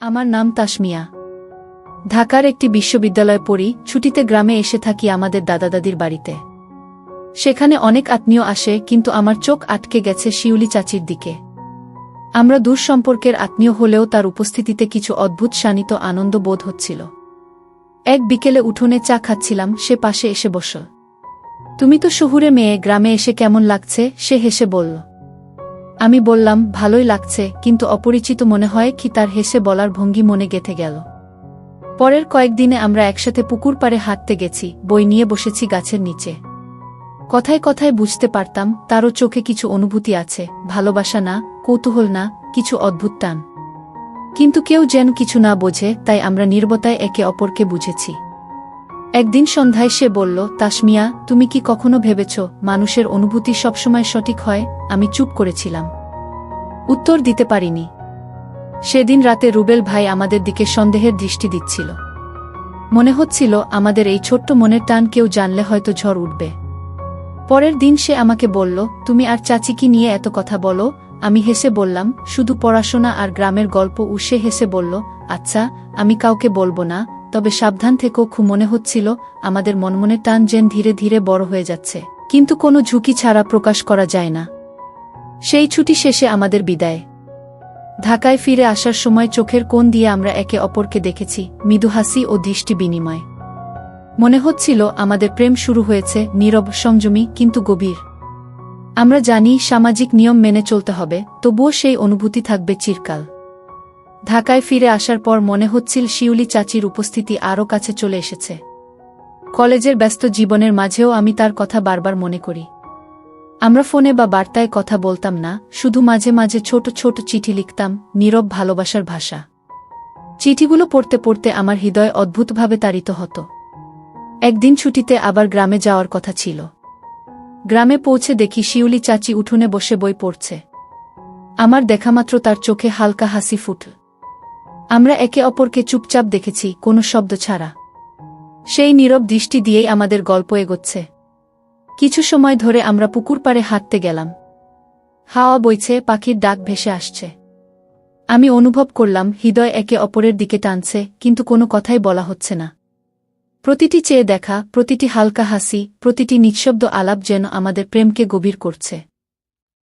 আমার নাম তাসমিয়া। ঢাকার একটি বিশ্ববিদ্যালয়ে পড়ি, ছুটিতে গ্রামে এসে থাকি আমাদের দাদা-দাদির বাড়িতে। সেখানে অনেক আত্মীয় আসে, কিন্তু আমার চোখ আটকে গেছে শিউলি চাচির দিকে। আমরা দূর সম্পর্কের আত্মীয় হলেও তার উপস্থিতিতে কিছু অদ্ভুত শানিত আনন্দ বোধ হচ্ছিল। এক বিকেলে উঠোনে চা খাচ্ছিলাম, সে পাশে এসে বসল। তুমি তো শহুরে মেয়ে, গ্রামে এসে কেমন লাগছে? সে হেসে বলল। আমি বললাম, ভালোই লাগছে, কিন্তু অপরিচিত মনে হয় কি তার হেসে বলার ভঙ্গি মনে গেঁথে গেল। পরের কয়েকদিনে আমরা একসাথে পুকুর পাড়ে হাঁটতে গেছি, বই নিয়ে বসেছি গাছের নিচে। কথায় কথায় বুঝতে পারতাম তারও চোখে কিছু অনুভূতি আছে, ভালোবাসা না, কৌতূহল না, কিছু অদ্ভুত টান। কিন্তু কেউ যেন কিছু না বোঝে, তাই আমরা নীরবতায় একে অপরকে বুঝেছি। একদিন সন্ধ্যায় সে বলল, তাসমিয়া, তুমি কি কখনো ভেবেছ মানুষের অনুভূতি সবসময় সঠিক হয়? আমি চুপ করেছিলাম, উত্তর দিতে পারিনি। সেদিন রাতে রুবেল ভাই আমাদের দিকে সন্দেহের দৃষ্টি দিচ্ছিল। মনে হচ্ছিল আমাদের এই ছোট্ট মনের টান কেউ জানলে হয়তো ঝড় উঠবে। পরের দিন সে আমাকে বলল, তুমি আর চাচি কি নিয়ে এত কথা বলো? আমি হেসে বললাম, শুধু পড়াশোনা আর গ্রামের গল্প। সে হেসে বলল, আচ্ছা, আমি কাউকে বলবো না, তবে সাবধান থেকো। খুব মনে হচ্ছিল আমাদের মনমনের টান যেন ধীরে ধীরে বড় হয়ে যাচ্ছে, কিন্তু কোনো ঝুঁকি ছাড়া প্রকাশ করা যায় না। সেই ছুটি শেষে আমাদের বিদায়। ঢাকায় ফিরে আসার সময় চোখের কোণ দিয়ে আমরা একে অপরকে দেখেছি, মৃদু হাসি ও দৃষ্টি বিনিময়। মনে হচ্ছিল আমাদের প্রেম শুরু হয়েছে, নীরব, সংযমী, কিন্তু গভীর। আমরা জানি সামাজিক নিয়ম মেনে চলতে হবে, তবুও সেই অনুভূতি থাকবে চিরকাল। ঢাকায় ফিরে আসার পর মনে হচ্ছিল শিউলি চাচির উপস্থিতি আরও কাছে চলে এসেছে। কলেজের ব্যস্ত জীবনের মাঝেও আমি তার কথা বারবার মনে করি। আমরা ফোনে বা বার্তায় কথা বলতাম না, শুধু মাঝে মাঝে ছোট ছোট চিঠি লিখতাম, নীরব ভালোবাসার ভাষা। চিঠিগুলো পড়তে পড়তে আমার হৃদয় অদ্ভুতভাবে তাড়িত হতো। একদিন ছুটিতে আবার গ্রামে যাওয়ার কথা ছিল। গ্রামে পৌঁছে দেখি শিউলি চাচি উঠোনে বসে বই পড়ছে। আমার দেখামাত্র তার চোখে হালকা হাসি ফুটল। আমরা একে অপরকে চুপচাপ দেখেছি, কোনো শব্দ ছাড়া। সেই নীরব দৃষ্টি দিয়েই আমাদের গল্প এগোচ্ছে। কিছু সময় ধরে আমরা পুকুর পাড়ে হাঁটতে গেলাম। হাওয়া বইছে, পাখির ডাক ভেসে আসছে। আমি অনুভব করলাম হৃদয় একে অপরের দিকে টানছে, কিন্তু কোনো কথাই বলা হচ্ছে না। প্রতিটি চেয়ে দেখা, প্রতিটি হালকা হাসি, প্রতিটি নিঃশব্দ আলাপ যেন আমাদের প্রেমকে গভীর করছে।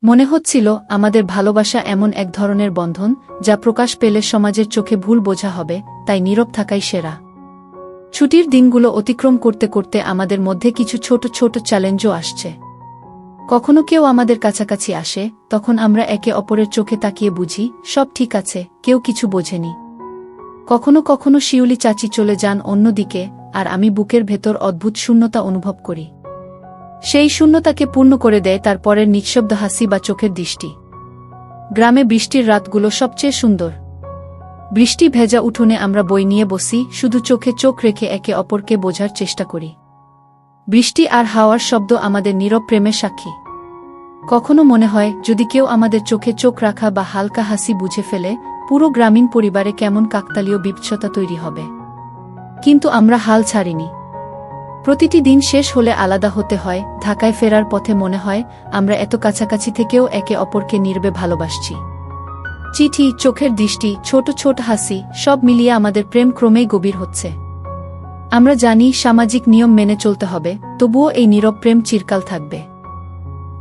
মনে হচ্ছিল আমাদের ভালোবাসা এমন এক ধরনের বন্ধন, যা প্রকাশ পেলে সমাজের চোখে ভুল বোঝা হবে, তাই নীরব থাকাই সেরা। ছুটির দিনগুলো অতিক্রম করতে করতে আমাদের মধ্যে কিছু ছোট ছোট চ্যালেঞ্জও আসছে। কখনো কেউ আমাদের কাছাকাছি আসে, তখন আমরা একে অপরের চোখে তাকিয়ে বুঝি সব ঠিক আছে, কেউ কিছু বোঝেনি। কখনো কখনো শিউলি চাচি চলে যান অন্যদিকে, আর আমি বুকের ভেতর অদ্ভুত শূন্যতা অনুভব করি। সেই শূন্যতাকে পূর্ণ করে দেয় তার পরের নিঃশব্দ হাসি বা চোখের দৃষ্টি। গ্রামে বৃষ্টির রাতগুলো সবচেয়ে সুন্দর। বৃষ্টি ভেজা উঠোনে আমরা বই নিয়ে বসি, শুধু চোখে চোখ রেখে একে অপরকে বোঝার চেষ্টা করি। বৃষ্টি আর হাওয়ার শব্দ আমাদের নীরব প্রেমের সাক্ষী। কখনো মনে হয় যদি কেউ আমাদের চোখে চোখ রাখা বা হালকা হাসি বুঝে ফেলে, পুরো গ্রামীণ পরিবারে কেমন কাকতালীয় বিভৎসতা তৈরি হবে। কিন্তু আমরা হাল ছাড়িনি। প্রতিটি দিন শেষ হলে আলাদা হতে হয়। ঢাকায় ফেরার পথে মনে হয় আমরা এত কাছাকাছি থেকেও একে অপরকে নীরবে ভালোবাসছি। চিঠি, চোখের দৃষ্টি, ছোট ছোট হাসি, সব মিলিয়ে আমাদের প্রেম ক্রমেই গভীর হচ্ছে। আমরা জানি সামাজিক নিয়ম মেনে চলতে হবে, তবুও এই নীরব প্রেম চিরকাল থাকবে।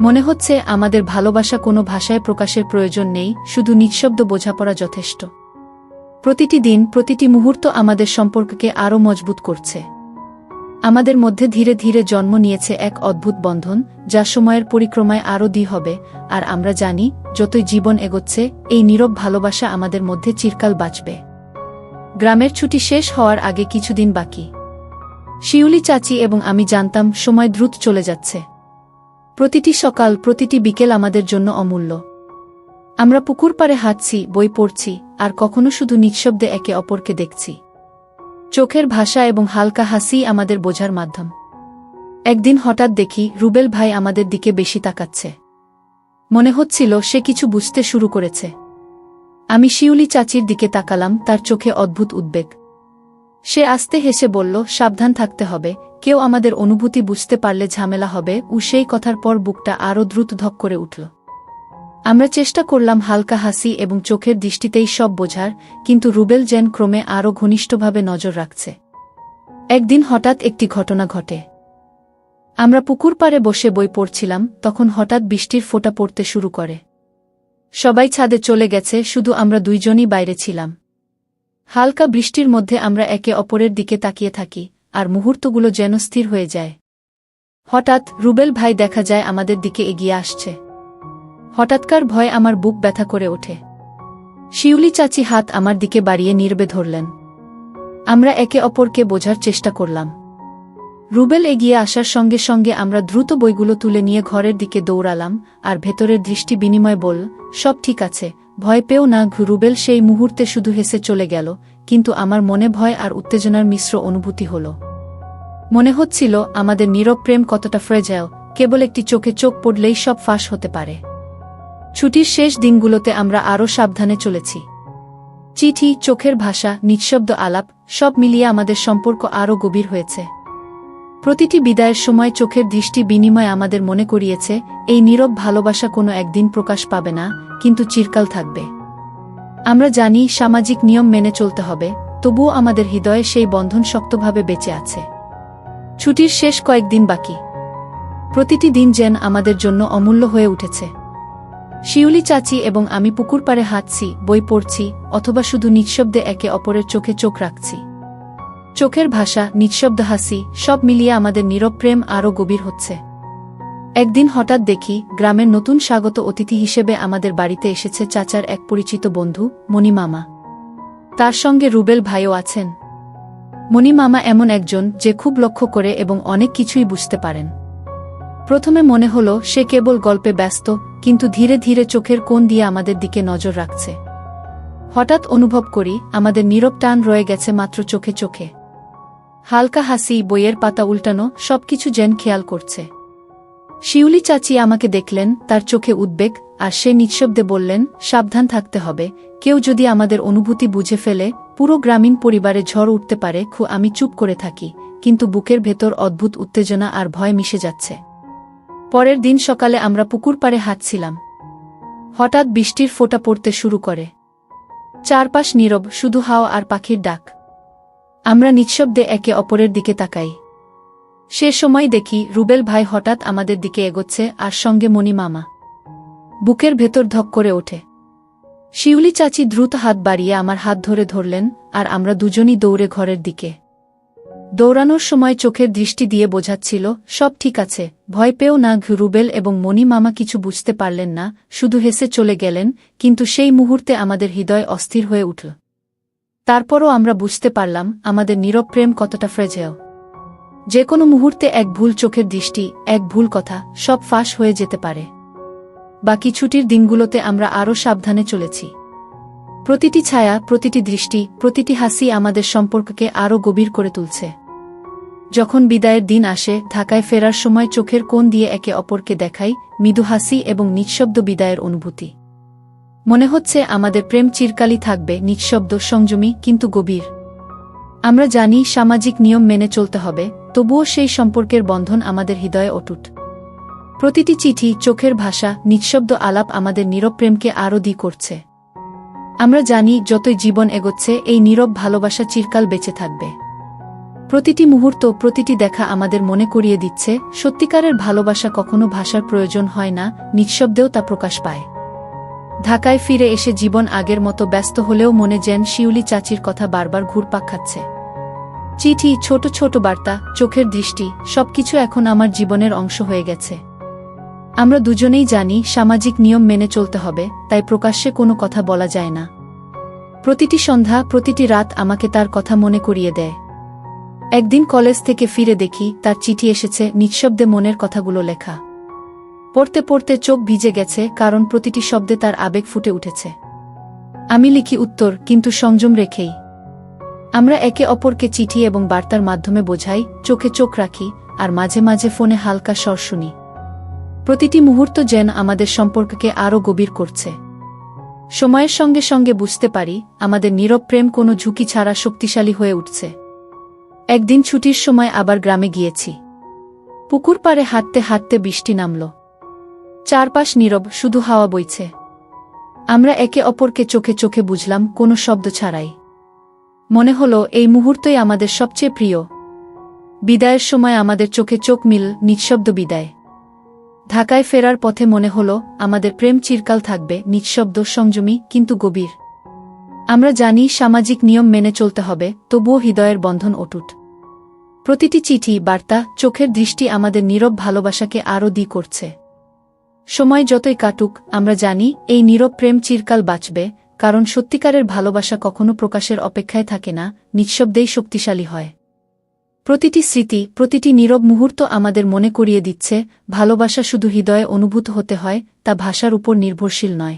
মনে হচ্ছে আমাদের ভালোবাসা কোনো ভাষায় প্রকাশের প্রয়োজন নেই, শুধু নিঃশব্দ বোঝাপড়া যথেষ্ট। প্রতিটি দিন, প্রতিটি মুহূর্ত আমাদের সম্পর্ককে আরও মজবুত করছে। আমাদের মধ্যে ধীরে ধীরে জন্ম নিয়েছে এক অদ্ভুত বন্ধন, যা সময়ের পরিক্রমায় আরও দৃঢ় হবে। আর আমরা জানি যতই জীবন এগোচ্ছে, এই নীরব ভালোবাসা আমাদের মধ্যে চিরকাল বাঁচবে। গ্রামের ছুটি শেষ হওয়ার আগে কিছুদিন বাকি। শিউলি চাচি এবং আমি জানতাম সময় দ্রুত চলে যাচ্ছে। প্রতিটি সকাল, প্রতিটি বিকেল আমাদের জন্য অমূল্য। আমরা পুকুর পাড়ে হাঁটছি, বই পড়ছি, আর কখনো শুধু নিঃশব্দে একে অপরকে দেখছি। চোখের ভাষা এবং হালকা হাসি আমাদের বোঝার মাধ্যম। একদিন হঠাৎ দেখি রুবেল ভাই আমাদের দিকে বেশি তাকাচ্ছে। মনে হচ্ছিল সে কিছু বুঝতে শুরু করেছে। আমি শিউলি চাচির দিকে তাকালাম, তার চোখে অদ্ভুত উদ্বেগ। সে আস্তে হেসে বলল, সাবধান থাকতে হবে, কেউ আমাদের অনুভূতি বুঝতে পারলে ঝামেলা হবে। সেই কথার পর বুকটা আরও দ্রুত ধক করে উঠল। আমরা চেষ্টা করলাম হালকা হাসি এবং চোখের দৃষ্টিতেই সব বোঝার, কিন্তু রুবেল যেন ক্রমে আরও ঘনিষ্ঠভাবে নজর রাখছে। একদিন হঠাৎ একটি ঘটনা ঘটে। আমরা পুকুর পাড়ে বসে বই পড়ছিলাম, তখন হঠাৎ বৃষ্টির ফোঁটা পড়তে শুরু করে। সবাই ছাদে চলে গেছে, শুধু আমরা দুইজনই বাইরে ছিলাম। হালকা বৃষ্টির মধ্যে আমরা একে অপরের দিকে তাকিয়ে থাকি, আর মুহূর্তগুলো যেন স্থির হয়ে যায়। হঠাৎ রুবেল ভাই দেখা যায় আমাদের দিকে এগিয়ে আসছে। হঠাৎকার ভয়ে আমার বুক ব্যথা করে ওঠে। শিউলি চাচি হাত আমার দিকে বাড়িয়ে নীরবে ধরলেন। আমরা একে অপরকে বোঝার চেষ্টা করলাম। রুবেল এগিয়ে আসার সঙ্গে সঙ্গে আমরা দ্রুত বইগুলো তুলে নিয়ে ঘরের দিকে দৌড়ালাম, আর ভেতরের দৃষ্টি বিনিময় বলল, সব ঠিক আছে, ভয় পেও না। রুবেল সেই মুহূর্তে শুধু হেসে চলে গেল, কিন্তু আমার মনে ভয় আর উত্তেজনার মিশ্র অনুভূতি হল। মনে হচ্ছিল আমাদের নীরব প্রেম কতটা ফ্রেজাইল, কেবল একটি চোখে চোখ পড়লেই সব ফাঁস হতে পারে। ছুটির শেষ দিনগুলোতে আমরা আরও সাবধানে চলেছি। চিঠি, চোখের ভাষা, নিঃশব্দ আলাপ, সব মিলিয়ে আমাদের সম্পর্ক আরও গভীর হয়েছে। প্রতিটি বিদায়ের সময় চোখের দৃষ্টি বিনিময় আমাদের মনে করিয়েছে, এই নীরব ভালোবাসা কোনো একদিন প্রকাশ পাবে না, কিন্তু চিরকাল থাকবে। আমরা জানি সামাজিক নিয়ম মেনে চলতে হবে, তবুও আমাদের হৃদয়ে সেই বন্ধন শক্তভাবে বেঁচে আছে। ছুটির শেষ কয়েকদিন বাকি। প্রতিটি দিন যেন আমাদের জন্য অমূল্য হয়ে উঠেছে। শিউলি চাচি এবং আমি পুকুর পাড়ে হাঁটছি, বই পড়ছি, অথবা শুধু নিঃশব্দে একে অপরের চোখে চোখ রাখছি। চোখের ভাষা, নিঃশব্দ হাসি, সব মিলিয়ে আমাদের নীরব প্রেম আরও গভীর হচ্ছে। একদিন হঠাৎ দেখি গ্রামের নতুন স্বাগত অতিথি হিসেবে আমাদের বাড়িতে এসেছে চাচার এক পরিচিত বন্ধু, মণি মামা। তার সঙ্গে রুবেল ভাইও আছেন। মণি মামা এমন একজন যে খুব লক্ষ্য করে এবং অনেক কিছুই বুঝতে পারেন। প্রথমে মনে হল সে কেবল গল্পে ব্যস্ত, কিন্তু ধীরে ধীরে চোখের কোণ দিয়ে আমাদের দিকে নজর রাখছে। হঠাৎ অনুভব করি আমাদের নীরব টান রয়ে গেছে মাত্র চোখে চোখে। হালকা হাসি, বইয়ের পাতা উল্টানো, সবকিছু যেন খেয়াল করছে। শিউলি চাচি আমাকে দেখলেন, তার চোখে উদ্বেগ, আর সে নিঃশব্দে বললেন, সাবধান থাকতে হবে, কেউ যদি আমাদের অনুভূতি বুঝে ফেলে, পুরো গ্রামীণ পরিবারে ঝড় উঠতে পারে। আমি চুপ করে থাকি, কিন্তু বুকের ভেতর অদ্ভুত উত্তেজনা আর ভয় মিশে যাচ্ছে। পরের দিন সকালে আমরা পুকুর পাড়ে হাঁটছিলাম। হঠাৎ বৃষ্টির ফোঁটা পড়তে শুরু করে। চারপাশ নীরব, শুধু হাওয়া আর পাখির ডাক। আমরা নিঃশব্দে একে অপরের দিকে তাকাই। সে সময় দেখি রুবেল ভাই হঠাৎ আমাদের দিকে এগোচ্ছে, আর সঙ্গে মণি মামা। বুকের ভেতর ধক করে ওঠে। শিউলি চাচি দ্রুত হাত বাড়িয়ে আমার হাত ধরে ধরলেন, আর আমরা দুজনই দৌড়ে ঘরের দিকে। দৌড়ানোর সময় চোখের দৃষ্টি দিয়ে বোঝাচ্ছিল, সব ঠিক আছে, ভয় পেও না। রুবেল এবং মণি মামা কিছু বুঝতে পারলেন না, শুধু হেসে চলে গেলেন, কিন্তু সেই মুহূর্তে আমাদের হৃদয় অস্থির হয়ে উঠল। তারপরও আমরা বুঝতে পারলাম আমাদের নীরব প্রেম কতটা ফ্রেজাইল। যে কোনো মুহূর্তে এক ভুল চোখের দৃষ্টি, এক ভুল কথা, সব ফাঁস হয়ে যেতে পারে। বাকি ছুটির দিনগুলোতে আমরা আরও সাবধানে চলেছি। প্রতিটি ছায়া, প্রতিটি দৃষ্টি, প্রতিটি হাসি আমাদের সম্পর্ককে আরও গভীর করে তুলছে। যখন বিদায়ের দিন আসে, ঢাকায় ফেরার সময় চোখের কোণ দিয়ে একে অপরকে দেখাই, মৃদু হাসি এবং নিঃশব্দ বিদায়ের অনুভূতি। মনে হচ্ছে আমাদের প্রেম চিরকালই থাকবে, নিঃশব্দ, সংযমী, কিন্তু গভীর। আমরা জানি সামাজিক নিয়ম মেনে চলতে হবে, তবুও সেই সম্পর্কের বন্ধন আমাদের হৃদয়ে অটুট। প্রতিটি চিঠি, চোখের ভাষা, নিঃশব্দ আলাপ আমাদের নীরব প্রেমকে আরও দ্বিগুণ করছে। আমরা জানি যতই জীবন এগোচ্ছে, এই নীরব ভালোবাসা চিরকাল বেঁচে থাকবে। প্রতিটি মুহূর্ত, প্রতিটি দেখা আমাদের মনে করিয়ে দিচ্ছে, সত্যিকারের ভালোবাসা কখনো ভাষার প্রয়োজন হয় না, নিঃশব্দেও তা প্রকাশ পায়। ঢাকায় ফিরে এসে জীবন আগের মতো ব্যস্ত হলেও মনে যেন শিউলি চাচির কথা বারবার ঘুরপাক খাচ্ছে। চিঠি, ছোট ছোট বার্তা, চোখের দৃষ্টি, সবকিছু এখন আমার জীবনের অংশ হয়ে গেছে। আমরা দুজনেই জানি সামাজিক নিয়ম মেনে চলতে হবে, তাই প্রকাশ্যে কোনো কথা বলা যায় না। প্রতিটি সন্ধ্যা, প্রতিটি রাত আমাকে তার কথা মনে করিয়ে দেয়। একদিন কলেজ থেকে ফিরে দেখি তার চিঠি এসেছে, নিঃশব্দে মনের কথাগুলো লেখা। পড়তে পড়তে চোখ ভিজে গেছে, কারণ প্রতিটি শব্দে তার আবেগ ফুটে উঠেছে। আমি লিখি উত্তর, কিন্তু সংযম রেখেই। আমরা একে অপরকে চিঠি এবং বার্তার মাধ্যমে বোঝাই, চোখে চোখ রাখি, আর মাঝে মাঝে ফোনে হালকা স্বর শুনি। প্রতিটি মুহূর্ত যেন আমাদের সম্পর্ককে আরও গভীর করছে। সময়ের সঙ্গে সঙ্গে বুঝতে পারি আমাদের নীরব প্রেম কোনো ঝুঁকি ছাড়া শক্তিশালী হয়ে উঠছে। একদিন ছুটির সময় আবার গ্রামে গিয়েছি। পুকুর পাড়ে হাঁটতে হাঁটতে বৃষ্টি নামল। চারপাশ নীরব, শুধু হাওয়া বইছে। আমরা একে অপরকে চোখে চোখে বুঝলাম কোনো শব্দ ছাড়াই। মনে হলো এই মুহূর্তই আমাদের সবচেয়ে প্রিয়। বিদায়ের সময় আমাদের চোখে চোখ মিল, নিঃশব্দ বিদায়। ঢাকায় ফেরার পথে মনে হলো আমাদের প্রেম চিরকাল থাকবে, নিঃশব্দ, সংযমী কিন্তু গভীর। আমরা জানি সামাজিক নিয়ম মেনে চলতে হবে, তবুও হৃদয়ের বন্ধন অটুট। প্রতিটি চিঠি, বার্তা, চোখের দৃষ্টি আমাদের নীরব ভালোবাসাকে আরও দ্বিগুণ করছে। সময় যতই কাটুক, আমরা জানি এই নীরব প্রেম চিরকাল বাঁচবে, কারণ সত্যিকারের ভালোবাসা কখনো প্রকাশের অপেক্ষায় থাকে না, নিঃশব্দেই শক্তিশালী হয়। প্রতিটি স্মৃতি, প্রতিটি নীরব মুহূর্ত আমাদের মনে করিয়ে দিচ্ছে, ভালোবাসা শুধু হৃদয়ে অনুভূত হতে হয়, তা ভাষার উপর নির্ভরশীল নয়।